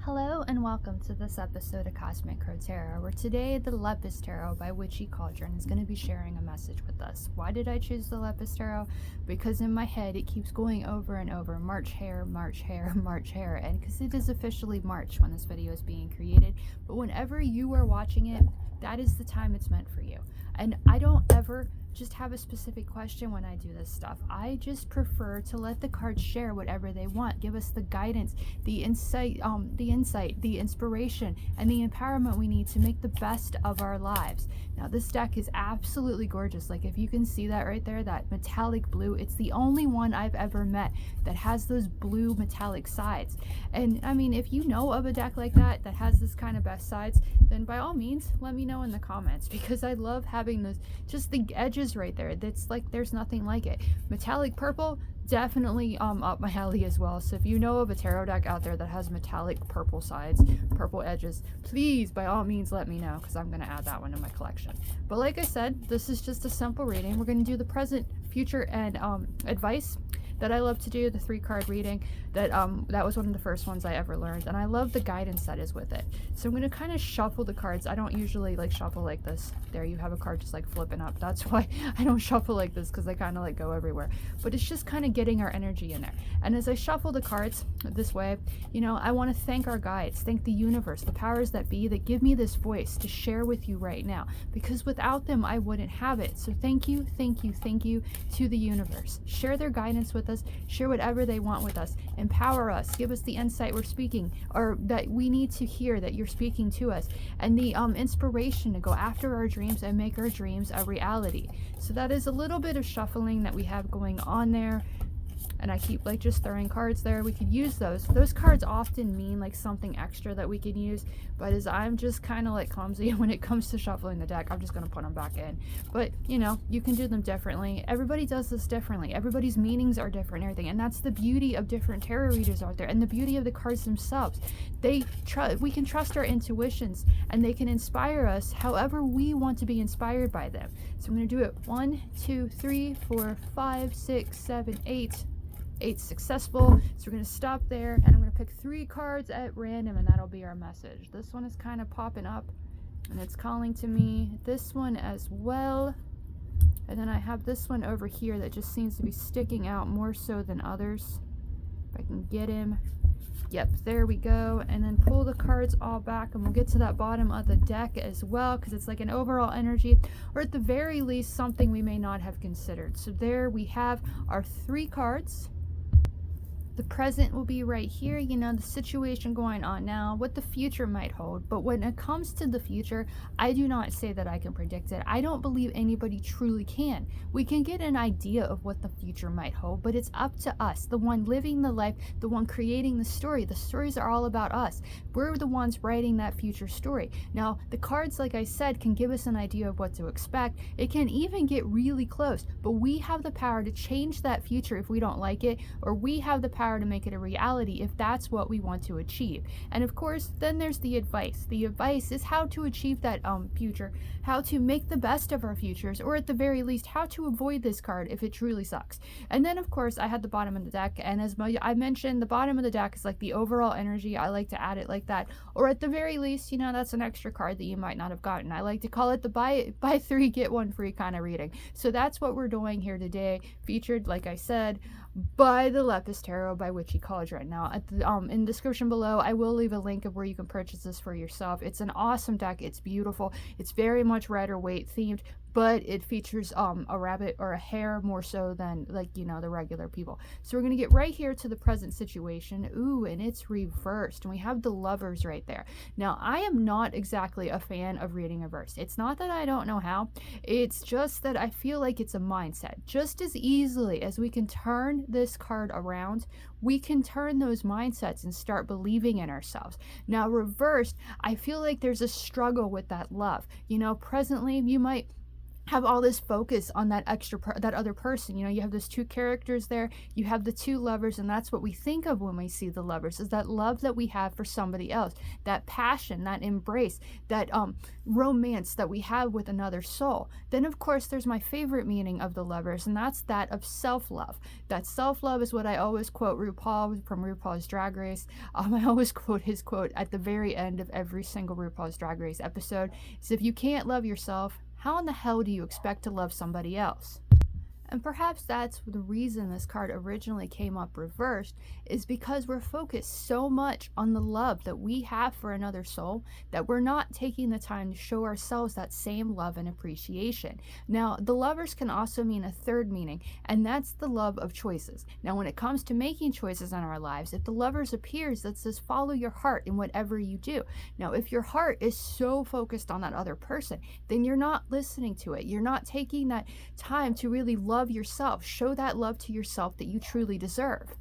Hello and welcome to this episode of Cosmic Crow Tarot, where today the Lepus Tarot by Witchy Cauldron is going to be sharing a message with us. Why did I choose the Lepus Tarot? Because in my head it keeps going over and over, March hare, March hare, March hare, and because it is officially March when this video is being created, but whenever you are watching it, that is the time it's meant for you. And I don't ever just have a specific question when I do this stuff. I just prefer to let the cards share whatever they want, give us the guidance, the insight, the inspiration, and the empowerment we need to make the best of our lives. Now, this deck is absolutely gorgeous. Like, if you can see that right there, that metallic blue, it's the only one I've ever met that has those blue metallic sides. And I mean, if you know of a deck like that has this kind of best sides, then by all means, let me know in the comments, because I love having those, just the edges right there. That's like, there's nothing like it. Metallic purple, definitely up my alley as well. So if you know of a tarot deck out there that has metallic purple sides, purple edges, please by all means let me know, because I'm going to add that one to my collection. But like I said, this is just a simple reading. We're going to do the present, future, and advice that I love to do, the 3-card reading. That was one of the first ones I ever learned, and I love the guidance that is with it. So I'm going to kind of shuffle the cards. I don't usually like shuffle like this. There you have a card just like flipping up. That's why I don't shuffle like this, because they kind of like go everywhere. But it's just kind of getting our energy in there. And as I shuffle the cards this way, you know, I want to thank our guides, thank the universe, the powers that be that give me this voice to share with you right now, because without them I wouldn't have it. So thank you, thank you, thank you to the universe. Share their guidance with us, share whatever they want with us, empower us, give us the insight we're speaking, or that we need to hear that you're speaking to us, and the inspiration to go after our dreams and make our dreams a reality. So that is a little bit of shuffling that we have going on there. And I keep like just throwing cards there. We could use those. Those cards often mean like something extra that we could use, but as I'm just kind of like clumsy when it comes to shuffling the deck, I'm just going to put them back in. But you know, you can do them differently. Everybody does this differently. Everybody's meanings are different and everything. And that's the beauty of different tarot readers out there, and the beauty of the cards themselves. We can trust our intuitions, and they can inspire us however we want to be inspired by them. So I'm going to do it 1, 2, 3, 4, 5, 6, 7, 8. 8 successful. So we're going to stop there, and I'm going to pick 3 cards at random, and that'll be our message. This one is kind of popping up and it's calling to me. This one as well. And then I have this one over here that just seems to be sticking out more so than others. If I can get him. Yep, there we go. And then pull the cards all back, and we'll get to that bottom of the deck as well, because it's like an overall energy, or at the very least something we may not have considered. So there we have our 3 cards. The present will be right here, you know, the situation going on now, what the future might hold. But when it comes to the future, I do not say that I can predict it. I don't believe anybody truly can. We can get an idea of what the future might hold, but it's up to us, the one living the life, the one creating the story. The stories are all about us. We're the ones writing that future story. Now, the cards, like I said, can give us an idea of what to expect. It can even get really close, but we have the power to change that future if we don't like it, or we have the power to make it a reality if that's what we want to achieve. And of course, then there's the advice. The advice is how to achieve that future, how to make the best of our futures, or at the very least, how to avoid this card if it truly sucks. And then of course, I had the bottom of the deck, and as I mentioned, the bottom of the deck is like the overall energy. I like to add it like that, or at the very least, you know, that's an extra card that you might not have gotten. I like to call it the buy 3 get 1 free kind of reading. So that's what we're doing here today, featured, like I said, by the Lepus Tarot by Witchy Cauldron. Now, at the, in the description below, I will leave a link of where you can purchase this for yourself. It's an awesome deck. It's beautiful. It's very much Rider-Waite themed, but it features a rabbit or a hare more so than, like, you know, the regular people. So we're going to get right here to the present situation. Ooh, and it's reversed, and we have the Lovers right there. Now, I am not exactly a fan of reading reversed. It's not that I don't know how. It's just that I feel like it's a mindset. Just as easily as we can turn this card around, we can turn those mindsets and start believing in ourselves. Now, reversed, I feel like there's a struggle with that love. You know, presently, you might have all this focus on that that other person. You know, you have those two characters there, you have the two lovers, and that's what we think of when we see the lovers, is that love that we have for somebody else, that passion, that embrace, that romance that we have with another soul. Then of course there's my favorite meaning of the lovers, and that's that of self-love. That self-love is what I always quote RuPaul from RuPaul's Drag Race. I always quote his quote at the very end of every single RuPaul's Drag Race episode. So if you can't love yourself, how in the hell do you expect to love somebody else? And perhaps that's the reason this card originally came up reversed, is because we're focused so much on the love that we have for another soul that we're not taking the time to show ourselves that same love and appreciation. Now, the lovers can also mean a third meaning, and that's the love of choices. Now, when it comes to making choices in our lives, if the lovers appears, that says follow your heart in whatever you do. Now, if your heart is so focused on that other person, then you're not listening to it. You're not taking that time to really love yourself. Show that love to yourself that you truly deserve.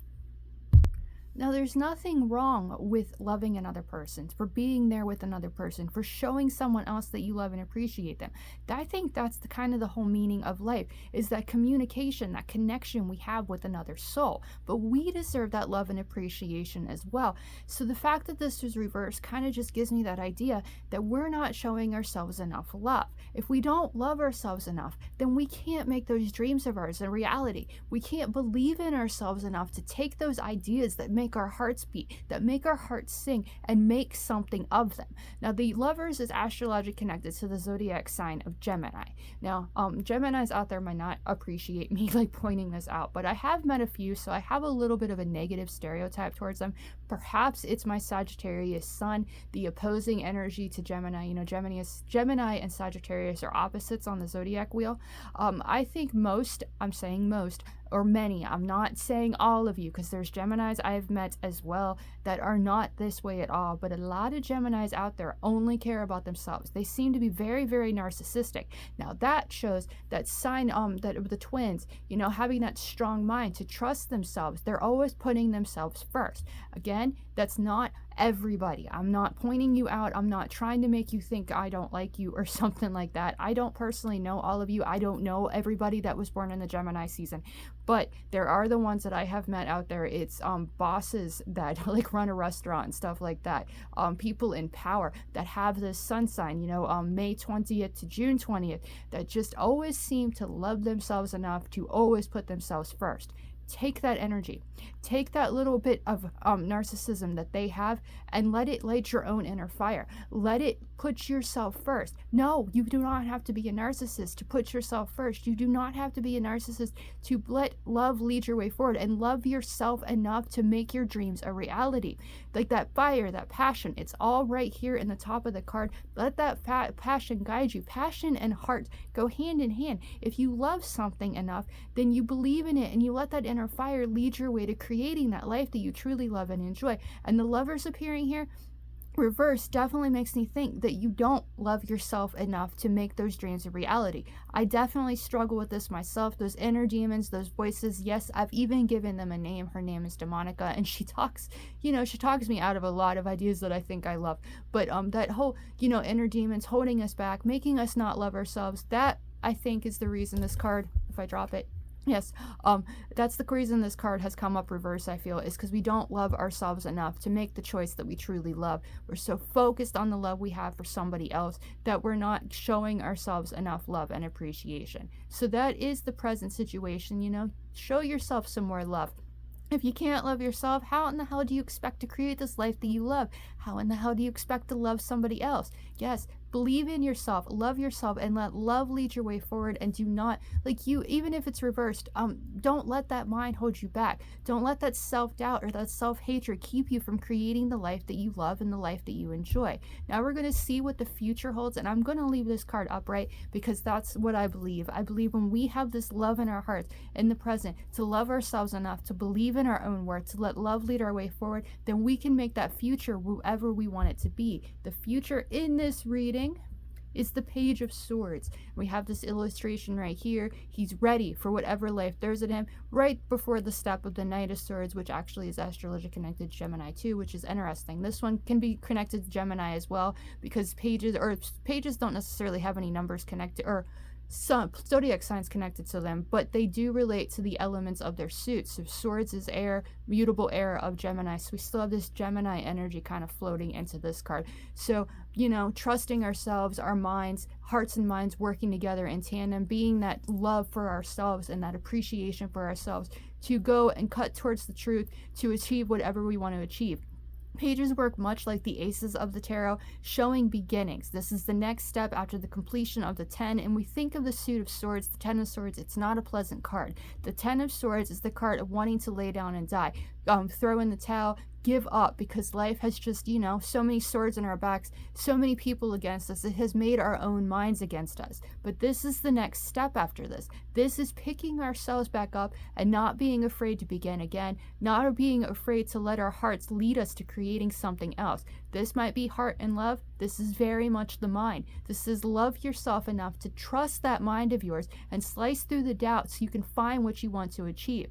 Now, there's nothing wrong with loving another person, for being there with another person, for showing someone else that you love and appreciate them. I think that's the kind of the whole meaning of life, is that communication, that connection we have with another soul. But we deserve that love and appreciation as well. So the fact that this was reversed kind of just gives me that idea that we're not showing ourselves enough love. If we don't love ourselves enough, then we can't make those dreams of ours a reality. We can't believe in ourselves enough to take those ideas that make our hearts beat, that make our hearts sing, and make something of them. Now, the lovers is astrologically connected to the zodiac sign of Gemini. Now, Geminis out there might not appreciate me like pointing this out, but I have met a few, so I have a little bit of a negative stereotype towards them. Perhaps it's my Sagittarius sun, the opposing energy to Gemini. You know, Gemini and Sagittarius are opposites on the zodiac wheel. I think most, I'm saying most, or many, I'm not saying all of you, because there's Geminis I've met as well that are not this way at all, but a lot of Geminis out there only care about themselves. They seem to be very, very narcissistic. Now that shows that sign, that the twins, you know, having that strong mind to trust themselves. They're always putting themselves first. Again, that's not everybody. I'm not pointing you out. I'm not trying to make you think I don't like you or something like that. I don't personally know all of you. I don't know everybody that was born in the Gemini season, but there are the ones that I have met out there. It's bosses that like run a restaurant and stuff like that. People in power that have this sun sign, you know, May 20th to June 20th, that just always seem to love themselves enough to always put themselves first. Take that energy, take that little bit of narcissism that they have, and let it light your own inner fire. Let it put yourself first. No, you do not have to be a narcissist to put yourself first. You do not have to be a narcissist to let love lead your way forward, and love yourself enough to make your dreams a reality. Like that fire, that passion, it's all right here in the top of the card. Let that passion guide you. Passion and heart go hand in hand. If you love something enough, then you believe in it, and you let that inner fire lead your way to creating that life that you truly love and enjoy. And the lovers appearing here reverse definitely makes me think that you don't love yourself enough to make those dreams a reality. I definitely struggle with this myself. Those inner demons, those voices, yes, I've even given them a name. Her name is Demonica, and she talks, you know, she talks me out of a lot of ideas that I think I love. But that whole, you know, inner demons holding us back, making us not love ourselves, that I think is the reason this card, if I drop it, yes, that's the reason this card has come up reverse, I feel, is because we don't love ourselves enough to make the choice that we truly love. We're so focused on the love we have for somebody else that we're not showing ourselves enough love and appreciation. So that is the present situation, you know. Show yourself some more love. If you can't love yourself, how in the hell do you expect to create this life that you love? How in the hell do you expect to love somebody else? Yes, believe in yourself, love yourself, and let love lead your way forward. And do not, like, you, even if it's reversed, don't let that mind hold you back. Don't let that self-doubt or that self-hatred keep you from creating the life that you love and the life that you enjoy. Now we're going to see what the future holds, and I'm going to leave this card upright because that's what I believe. I believe when we have this love in our hearts in the present, to love ourselves enough to believe in our own worth, to let love lead our way forward, then we can make that future whoever we want it to be. The future in this reading is the Page of Swords. We have this illustration right here. He's ready for whatever life throws at him, right before the step of the Knight of Swords, which actually is astrologically connected to Gemini too, which is interesting. This one can be connected to Gemini as well, because pages don't necessarily have any numbers connected, or some zodiac signs connected to them, but they do relate to the elements of their suit. So swords is air, mutable air of Gemini. So we still have this Gemini energy kind of floating into this card. So, you know, trusting ourselves, our minds, hearts and minds working together in tandem, being that love for ourselves and that appreciation for ourselves to go and cut towards the truth to achieve whatever we want to achieve. Pages work much like the aces of the tarot, showing beginnings. This is the next step after the completion of the 10, and we think of the suit of swords, the 10 of swords, it's not a pleasant card. The 10 of swords is the card of wanting to lay down and die, throw in the towel, give up, because life has just, you know, so many swords in our backs, so many people against us. It has made our own minds against us. But this is the next step after this. This is picking ourselves back up and not being afraid to begin again, not being afraid to let our hearts lead us to creating something else. This might be heart and love. This is very much the mind. This is love yourself enough to trust that mind of yours and slice through the doubt so you can find what you want to achieve.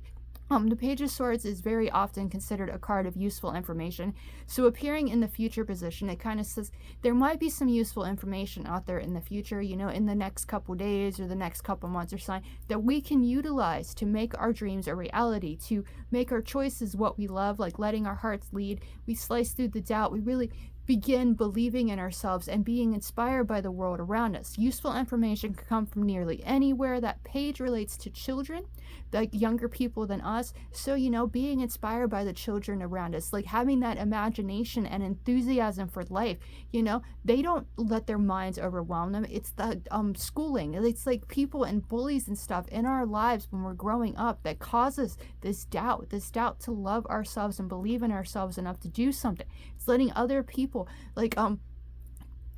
The Page of Swords is very often considered a card of useful information. So appearing in the future position, it kind of says there might be some useful information out there in the future, you know, in the next couple days or the next couple months or something that we can utilize to make our dreams a reality, to make our choices what we love, like letting our hearts lead. We slice through the doubt. We really begin believing in ourselves and being inspired by the world around us. Useful information can come from nearly anywhere. That page relates to children, like younger people than us. So, you know, being inspired by the children around us, like having that imagination and enthusiasm for life. You know, they don't let their minds overwhelm them. It's the schooling. It's like people and bullies and stuff in our lives when we're growing up that causes this doubt to love ourselves and believe in ourselves enough to do something. It's letting other people, like,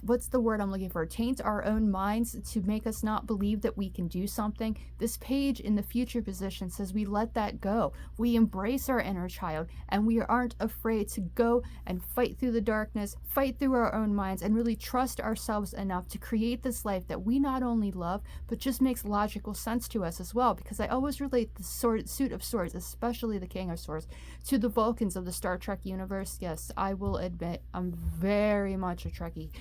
what's the word I'm looking for? Taint our own minds to make us not believe that we can do something. This page in the future position says we let that go. We embrace our inner child and we aren't afraid to go and fight through the darkness, fight through our own minds, and really trust ourselves enough to create this life that we not only love, but just makes logical sense to us as well. Because I always relate the suit of swords, especially the King of Swords, to the Vulcans of the Star Trek universe. Yes, I will admit I'm very much a Trekkie.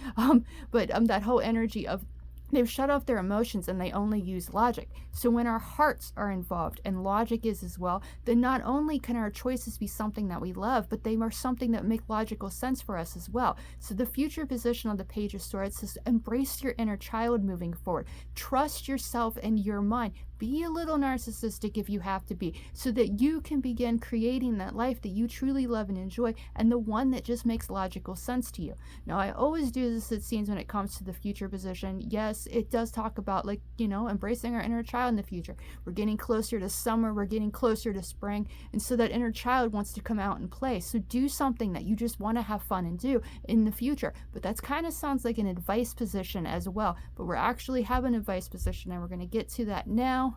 But that whole energy of they've shut off their emotions and they only use logic. So when our hearts are involved, and logic is as well, then not only can our choices be something that we love, but they are something that make logical sense for us as well. So the future position of the Page of Swords says embrace your inner child moving forward. Trust yourself and your mind. Be a little narcissistic if you have to be, so that you can begin creating that life that you truly love and enjoy, and the one that just makes logical sense to you. Now, I always do this, it seems, when it comes to the future position. Yes, it does talk about, like, you know, embracing our inner child in the future. We're getting closer to summer, we're getting closer to spring, and so that inner child wants to come out and play. So do something that you just want to have fun and do in the future. But that kind of sounds like an advice position as well. But we're actually having an advice position, and we're going to get to that now.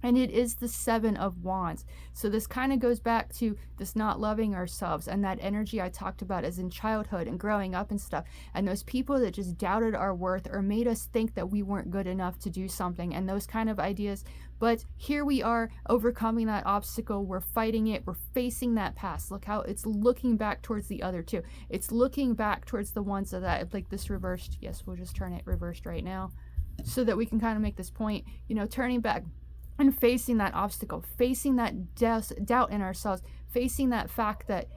And it is the Seven of Wands. So this kind of goes back to this not loving ourselves and that energy I talked about as in childhood and growing up and stuff. And those people that just doubted our worth or made us think that we weren't good enough to do something, and those kind of ideas. But here we are overcoming that obstacle. We're fighting it. We're facing that past. Look how it's looking back towards the other two. It's looking back towards the ones that, like this reversed. Yes, we'll just turn it reversed right now so that we can kind of make this point, you know, turning back and facing that obstacle, facing that doubt in ourselves, facing that fact that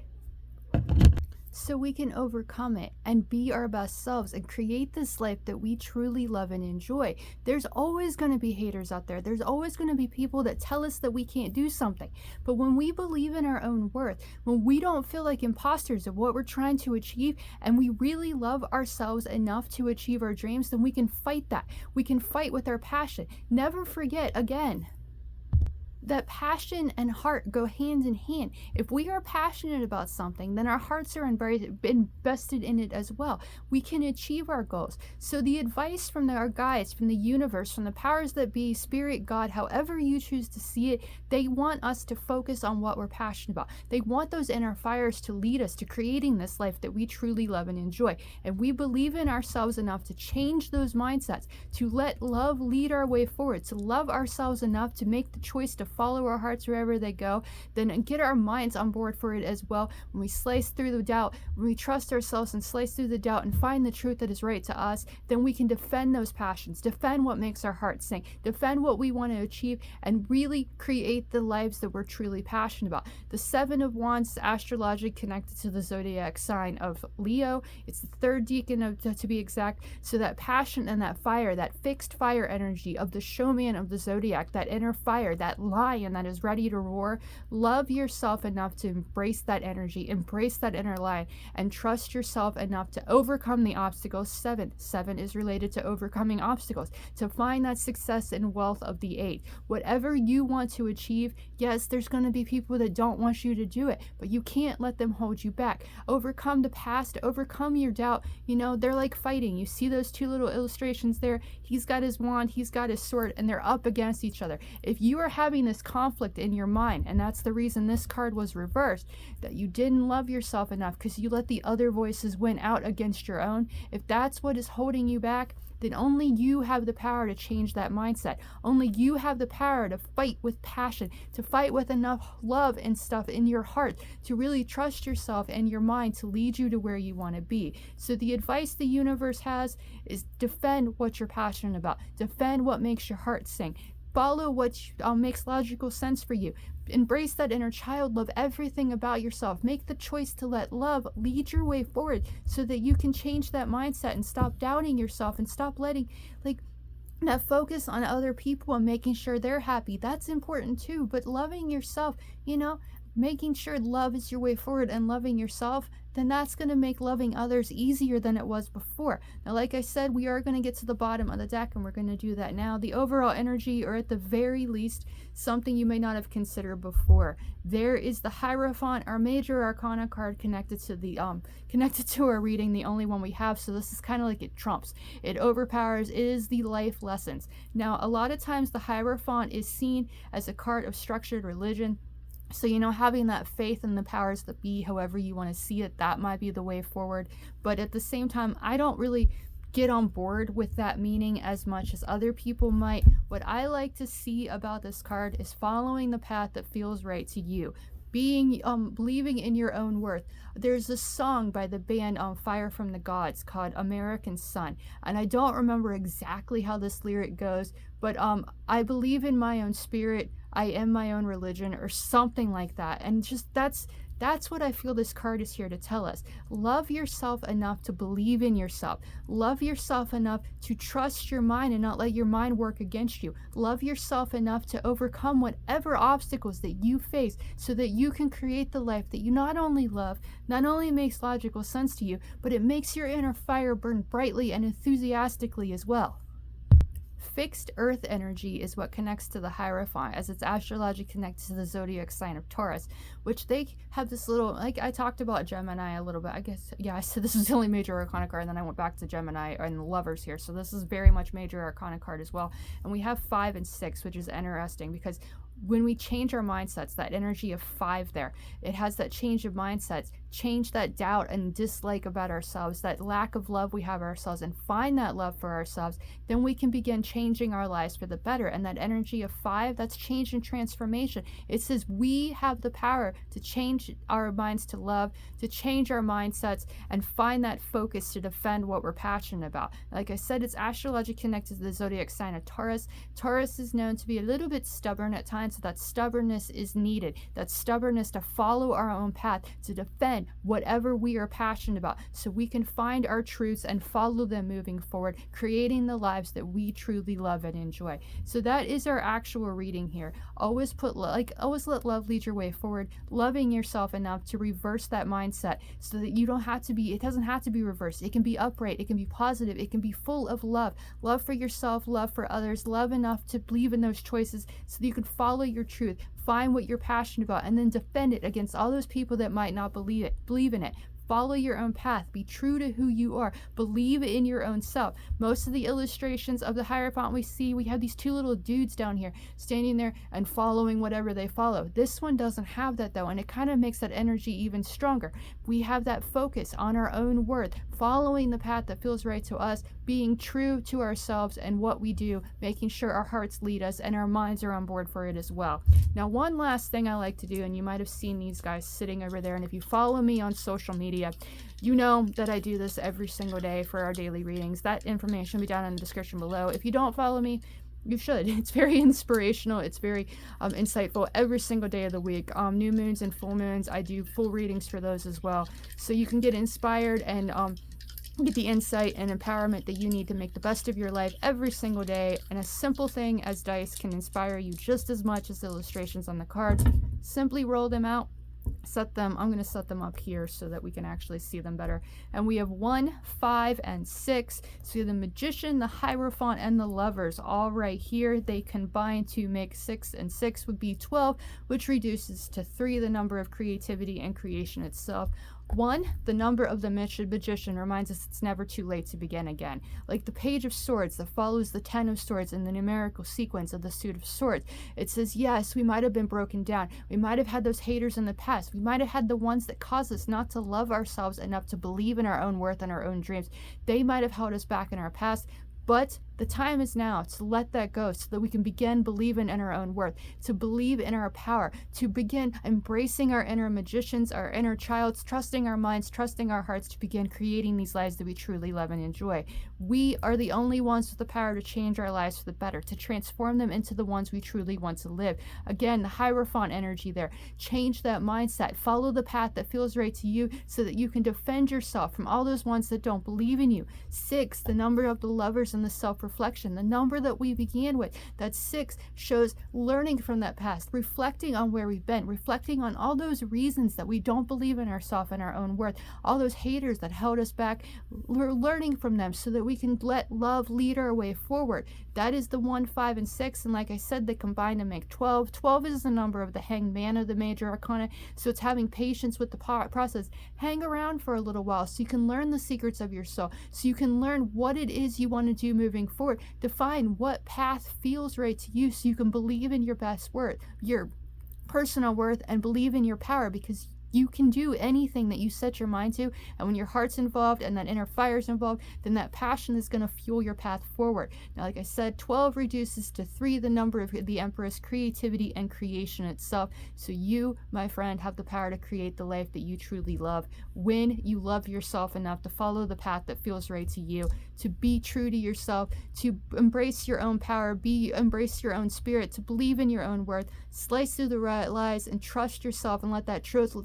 so we can overcome it and be our best selves and create this life that we truly love and enjoy. There's always going to be haters out there. There's always going to be people that tell us that we can't do something. But when we believe in our own worth, when we don't feel like imposters of what we're trying to achieve, and we really love ourselves enough to achieve our dreams, then we can fight that. We can fight with our passion. Never forget, again, that passion and heart go hand in hand. If we are passionate about something, then our hearts are invested in it as well. We can achieve our goals. So the advice from our guides, from the universe, from the powers that be, spirit, God, however you choose to see it, they want us to focus on what we're passionate about. They want those inner fires to lead us to creating this life that we truly love and enjoy. And we believe in ourselves enough to change those mindsets, to let love lead our way forward, to love ourselves enough to make the choice to follow our hearts wherever they go, then get our minds on board for it as well. When we slice through the doubt, when we trust ourselves and slice through the doubt and find the truth that is right to us, then we can defend those passions, defend what makes our hearts sing, defend what we want to achieve, and really create the lives that we're truly passionate about. The Seven of Wands is astrologically connected to the zodiac sign of Leo. It's the third decan to be exact. So that passion and that fire, that fixed fire energy of the showman of the zodiac, that inner fire, that lion that is ready to roar, love yourself enough to embrace that energy, embrace that inner lion, and trust yourself enough to overcome the obstacles. Seven is related to overcoming obstacles, to find that success and wealth of the 8. Whatever you want to achieve, yes, there's going to be people that don't want you to do it, but you can't let them hold you back. Overcome the past, overcome your doubt. You know, they're like fighting. You see those two little illustrations there? He's got his wand, he's got his sword, and they're up against each other. If you are having this conflict in your mind, and that's the reason this card was reversed, that you didn't love yourself enough because you let the other voices win out against your own, if that's what is holding you back, then only you have the power to change that mindset. Only you have the power to fight with passion, to fight with enough love and stuff in your heart, to really trust yourself and your mind to lead you to where you want to be. So the advice the universe has is defend what you're passionate about. Defend what makes your heart sing. Follow what makes logical sense for you. Embrace that inner child. Love everything about yourself. Make the choice to let love lead your way forward so that you can change that mindset and stop doubting yourself and stop letting that focus on other people and making sure they're happy. That's important too. But loving yourself, making sure love is your way forward and loving yourself, then that's going to make loving others easier than it was before. Now, like I said, we are going to get to the bottom of the deck, and we're going to do that now. The overall energy, or at the very least, something you may not have considered before. There is the Hierophant, our major arcana card connected to our reading, the only one we have. So this is kind of like it trumps. It overpowers, is the life lessons. Now, a lot of times the Hierophant is seen as a card of structured religion. So, having that faith in the powers that be, however you want to see it, that might be the way forward. But at the same time, I don't really get on board with that meaning as much as other people might. What I like to see about this card is following the path that feels right to you. Believing in your own worth. There's a song by the band Fire from the Gods called American Sun, and I don't remember exactly how this lyric goes, but I believe in my own spirit, I am my own religion, or something like that. And just that's what I feel this card is here to tell us. Love yourself enough to believe in yourself. Love yourself enough to trust your mind and not let your mind work against you. Love yourself enough to overcome whatever obstacles that you face so that you can create the life that you not only love, not only makes logical sense to you, but it makes your inner fire burn brightly and enthusiastically as well. Fixed earth energy is what connects to the Hierophant, as it's astrologically connected to the zodiac sign of Taurus, which they have this little, like I talked about Gemini a little bit, I guess, yeah, I said this was the only major arcana card, and then I went back to Gemini and the Lovers here, so this is very much major arcana card as well. And we have 5 and 6, which is interesting because when we change our mindsets, that energy of 5 there, it has that change of mindsets, change that doubt and dislike about ourselves, that lack of love we have ourselves, and find that love for ourselves, then we can begin changing our lives for the better. And that energy of 5, that's change and transformation. It says we have the power to change our minds to love, to change our mindsets, and find that focus to defend what we're passionate about. Like I said, it's astrologically connected to the zodiac sign of Taurus. Taurus is known to be a little bit stubborn at times, so that stubbornness is needed. That stubbornness to follow our own path, to defend whatever we are passionate about, so we can find our truths and follow them moving forward, creating the lives that we truly love and enjoy. So that is our actual reading here. Always always let love lead your way forward, loving yourself enough to reverse that mindset so that you don't have to be, it doesn't have to be reversed. It can be upright, it can be positive, it can be full of love for yourself, love for others, love enough to believe in those choices so that you can follow your truth, find what you're passionate about, and then defend it against all those people that might not believe in it. Follow your own path. Be true to who you are. Believe in your own self. Most of the illustrations of the Hierophant we see, we have these two little dudes down here standing there and following whatever they follow. This one doesn't have that though, and it kind of makes that energy even stronger. We have that focus on our own worth, following the path that feels right to us, being true to ourselves and what we do, making sure our hearts lead us and our minds are on board for it as well. Now, one last thing I like to do, and you might have seen these guys sitting over there, and if you follow me on social media, you know that I do this every single day for our daily readings. That information will be down in the description below. If you don't follow me, you should. It's very inspirational. It's very insightful every single day of the week. New moons and full moons, I do full readings for those as well. So you can get inspired and get the insight and empowerment that you need to make the best of your life every single day. And a simple thing as dice can inspire you just as much as illustrations on the cards. Simply roll them out. Set them, I'm going to set them up here so that we can actually see them better. And we have 1, 5, and 6. So we have the Magician, the Hierophant, and the Lovers all right here. They combine to make 6, and 6 would be 12, which reduces to 3, the number of creativity and creation itself. 1, the number of the Magician, reminds us it's never too late to begin again. Like the Page of Swords that follows the 10 of Swords in the numerical sequence of the Suit of Swords. It says, yes, we might have been broken down. We might have had those haters in the past. We might have had the ones that caused us not to love ourselves enough to believe in our own worth and our own dreams. They might have held us back in our past. But the time is now to let that go so that we can begin believing in our own worth, to believe in our power, to begin embracing our inner magicians, our inner childs, trusting our minds, trusting our hearts, to begin creating these lives that we truly love and enjoy. We are the only ones with the power to change our lives for the better, to transform them into the ones we truly want to live. Again, the Hierophant energy there. Change that mindset. Follow the path that feels right to you so that you can defend yourself from all those ones that don't believe in you. 6, the number of the Lovers and the self-reflection, the number that we began with. That 6 shows learning from that past, reflecting on where we've been, reflecting on all those reasons that we don't believe in ourselves and our own worth, all those haters that held us back. We're learning from them so that we can let love lead our way forward. That is the 1, 5, and 6, and like I said, they combine to make 12. 12 is the number of the Hanged Man of the major arcana, so it's having patience with the process. Hang around for a little while so you can learn the secrets of your soul, so you can learn what it is you want to do moving forward. Define what path feels right to you so you can believe in your best worth, your personal worth, and believe in your power, because you can do anything that you set your mind to, and when your heart's involved and that inner fire's involved, then that passion is going to fuel your path forward. Now, like I said, 12 reduces to 3, the number of the Empress, creativity and creation itself. So you, my friend, have the power to create the life that you truly love when you love yourself enough to follow the path that feels right to you, to be true to yourself, to embrace your own power, embrace your own spirit, to believe in your own worth, slice through the lies, and trust yourself, and let that truth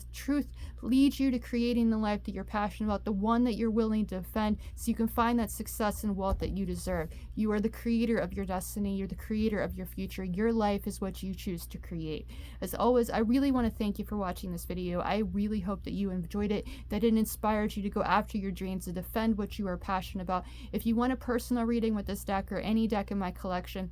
lead you to creating the life that you're passionate about, the one that you're willing to defend, so you can find that success and wealth that you deserve. You are the creator of your destiny. You're the creator of your future. Your life is what you choose to create. As always, I really want to thank you for watching this video. I really hope that you enjoyed it, that it inspired you to go after your dreams, to defend what you are passionate about. If you want a personal reading with this deck or any deck in my collection,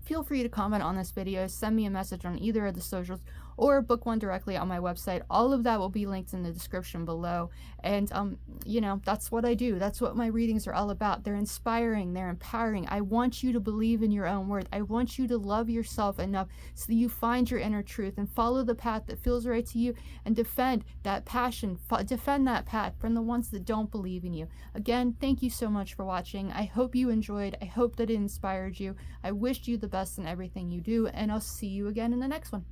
feel free to comment on this video, send me a message on either of the socials, or book one directly on my website. All of that will be linked in the description below. And you know, that's what I do. That's what my readings are all about. They're inspiring, they're empowering. I want you to believe in your own worth. I want you to love yourself enough so that you find your inner truth and follow the path that feels right to you, and defend that passion, defend that path from the ones that don't believe in you. Again, thank you so much for watching. I hope you enjoyed. I hope that it inspired you. I wished you the best in everything you do, and I'll see you again in the next one.